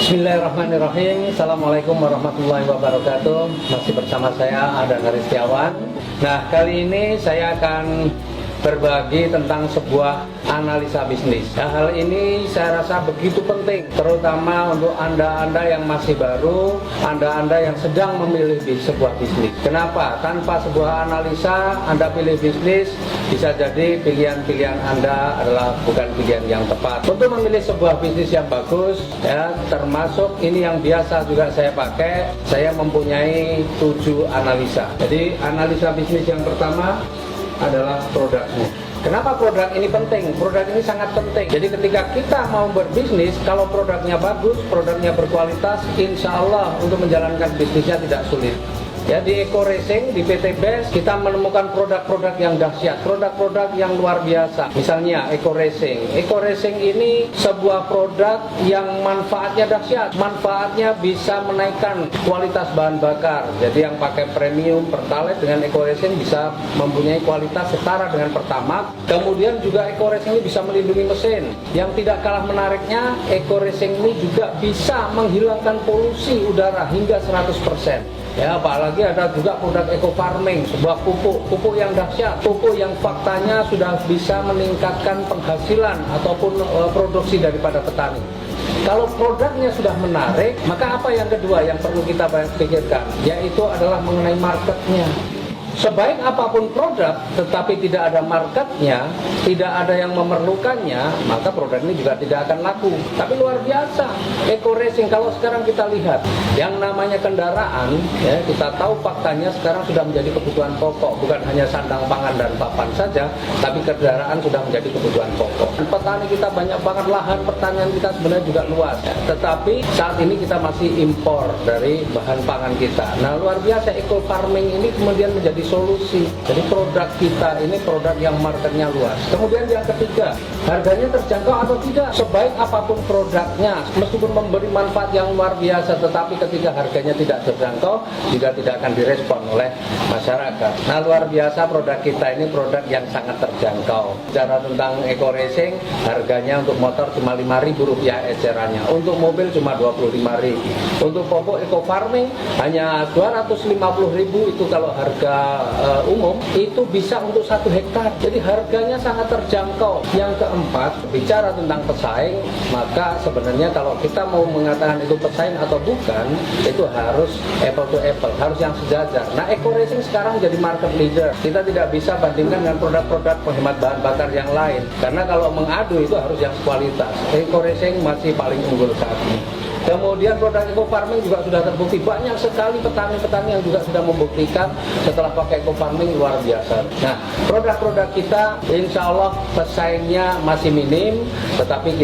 Bismillahirrahmanirrahim. Assalamualaikum warahmatullahi wabarakatuh. Masih bersama saya Adan Haristiawan. Nah, kali ini saya akan berbagi tentang sebuah analisa bisnis. Nah, hal ini saya rasa begitu penting, terutama untuk Anda-Anda yang masih baru, Anda-Anda yang sedang memilih sebuah bisnis. Kenapa? Tanpa sebuah analisa, Anda pilih bisnis, bisa jadi pilihan-pilihan Anda adalah bukan pilihan yang tepat. Untuk memilih sebuah bisnis yang bagus, ya, termasuk ini yang biasa juga saya pakai, saya mempunyai 7 analisa. Jadi, analisa bisnis yang pertama adalah produknya. Kenapa produk ini penting? Produk ini sangat penting. Jadi ketika kita mau berbisnis, kalau produknya bagus, produknya berkualitas, insya Allah untuk menjalankan bisnisnya tidak sulit. Ya, di Eco Racing, di PT Best, kita menemukan produk-produk yang dahsyat, produk-produk yang luar biasa. Misalnya Eco Racing. Eco Racing ini sebuah produk yang manfaatnya dahsyat. Manfaatnya bisa menaikkan kualitas bahan bakar. Jadi yang pakai premium Pertalite dengan Eco Racing bisa mempunyai kualitas setara dengan Pertamax. Kemudian juga Eco Racing ini bisa melindungi mesin. Yang tidak kalah menariknya, Eco Racing ini juga bisa menghilangkan polusi udara hingga 100%. Ya, apalagi ada juga produk eco farming, sebuah pupuk yang dahsyat, pupuk yang faktanya sudah bisa meningkatkan penghasilan ataupun produksi daripada petani. Kalau produknya sudah menarik, maka apa yang kedua yang perlu kita pikirkan, yaitu adalah mengenai marketnya. Sebaik apapun produk, tetapi tidak ada marketnya, tidak ada yang memerlukannya, maka produk ini juga tidak akan laku. Tapi luar biasa, Eco Racing kalau sekarang kita lihat, yang namanya kendaraan, ya, kita tahu faktanya sekarang sudah menjadi kebutuhan pokok, bukan hanya sandang pangan dan papan saja, tapi kendaraan sudah menjadi kebutuhan pokok. Petani kita banyak banget, lahan pertanian kita sebenarnya juga luas, ya. Tetapi saat ini kita masih impor dari bahan pangan kita. Nah, luar biasa, eco farming ini kemudian menjadi solusi. Jadi produk kita ini produk yang marketnya luas. Kemudian yang ketiga, harganya terjangkau atau tidak. Sebaik apapun produknya, meskipun memberi manfaat yang luar biasa, tetapi ketika harganya tidak terjangkau, juga tidak akan direspon oleh masyarakat. Nah, luar biasa produk kita ini produk yang sangat terjangkau. Bicara tentang Eco Racing, harganya untuk motor cuma Rp5.000 ecerannya. Untuk mobil cuma Rp25.000. Untuk pupuk Eco Farming hanya Rp250.000, itu kalau harga umum itu bisa untuk 1 hektar. Jadi harganya sangat terjangkau. Yang keempat, bicara tentang pesaing, maka sebenarnya kalau kita mau mengatakan itu pesaing atau bukan, itu harus apple to apple, harus yang sejajar. Nah, Eco Racing sekarang jadi market leader. Kita tidak bisa bandingkan dengan produk-produk penghemat bahan bakar yang lain, karena kalau mengadu itu harus yang kualitas. Eco Racing masih paling unggul saat ini. Kemudian produk eco farming juga sudah terbukti. Banyak sekali petani-petani yang juga sudah membuktikan setelah pakai eco farming luar biasa. Nah, produk-produk kita insya Allah pesaingnya masih minim, tetapi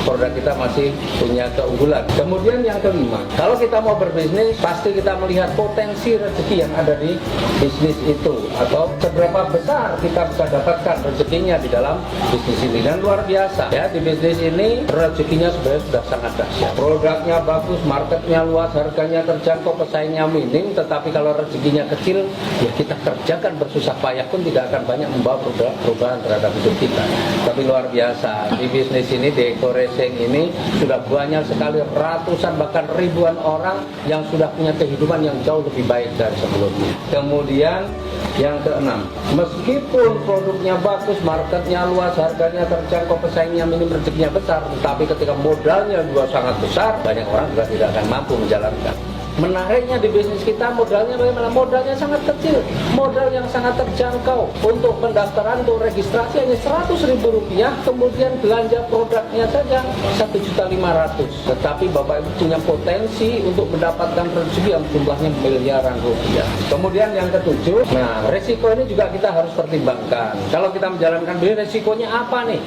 produk kita masih punya keunggulan. Kemudian yang kelima, kalau kita mau berbisnis, pasti kita melihat potensi rezeki yang ada di bisnis itu, atau seberapa besar kita bisa dapatkan rezekinya di dalam bisnis ini. Dan luar biasa ya, di bisnis ini rezekinya sebenarnya sudah sangat dahsyat. Produknya bagus, marketnya luas, harganya terjangkau, pesaingnya minim, tetapi kalau rezekinya kecil, ya kita kerjakan bersusah payah pun tidak akan banyak membawa perubahan terhadap hidup kita. Tapi luar biasa, di bisnis ini, di Eco Racing ini, sudah banyak sekali ratusan bahkan ribuan orang yang sudah punya kehidupan yang jauh lebih baik dari sebelumnya. Kemudian yang keenam, meskipun produknya bagus, marketnya luas, harganya terjangkau, pesaingnya minim, rezekinya besar, tetapi ketika modalnya juga sangat besar, banyak orang juga tidak akan mampu menjalankan. Menariknya di bisnis kita, modalnya bagaimana? Modalnya sangat kecil, modal yang sangat terjangkau. Untuk pendaftaran, untuk registrasi hanya Rp100.000, kemudian belanja produknya saja Rp1.500.000. Tetapi Bapak Ibu punya potensi untuk mendapatkan rezeki yang jumlahnya miliaran rupiah. Kemudian yang ketujuh, nah, resiko ini juga kita harus pertimbangkan. Kalau kita menjalankan bisnis, resikonya apa nih?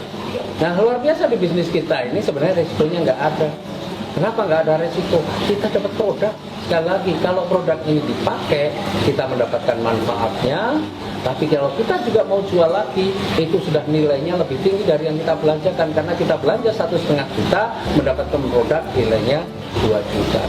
Nah, luar biasa di bisnis kita ini sebenarnya resikonya nggak ada. Kenapa nggak ada resiko? Kita dapat produk. Sekali lagi, kalau produk ini dipakai, kita mendapatkan manfaatnya. Tapi kalau kita juga mau jual lagi, itu sudah nilainya lebih tinggi dari yang kita belanjakan. Karena kita belanja Rp1,5 juta, mendapatkan produk nilainya Rp2 juta.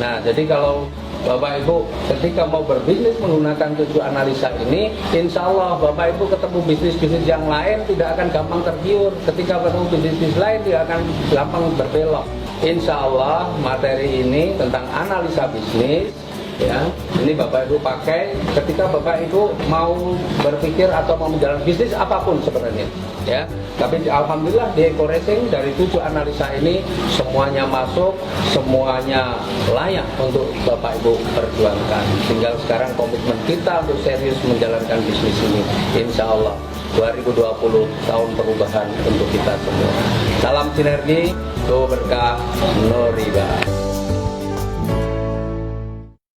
Nah, jadi kalau Bapak Ibu ketika mau berbisnis menggunakan 7 analisa ini, insya Allah Bapak Ibu ketemu bisnis-bisnis yang lain tidak akan gampang tergiur. Ketika ketemu bisnis lain tidak akan gampang berbelok. insya Allah materi ini tentang analisa bisnis, ya, ini Bapak Ibu pakai ketika Bapak Ibu mau berpikir atau mau menjalankan bisnis apapun sebenarnya, ya. Tapi alhamdulillah di Eko Racing dari 7 analisa ini semuanya masuk, semuanya layak untuk Bapak Ibu perjuangkan. Tinggal sekarang komitmen kita untuk serius menjalankan bisnis ini, insya Allah 2020 tahun perubahan untuk kita semua. Salam sinergi, doa berkah, no riba.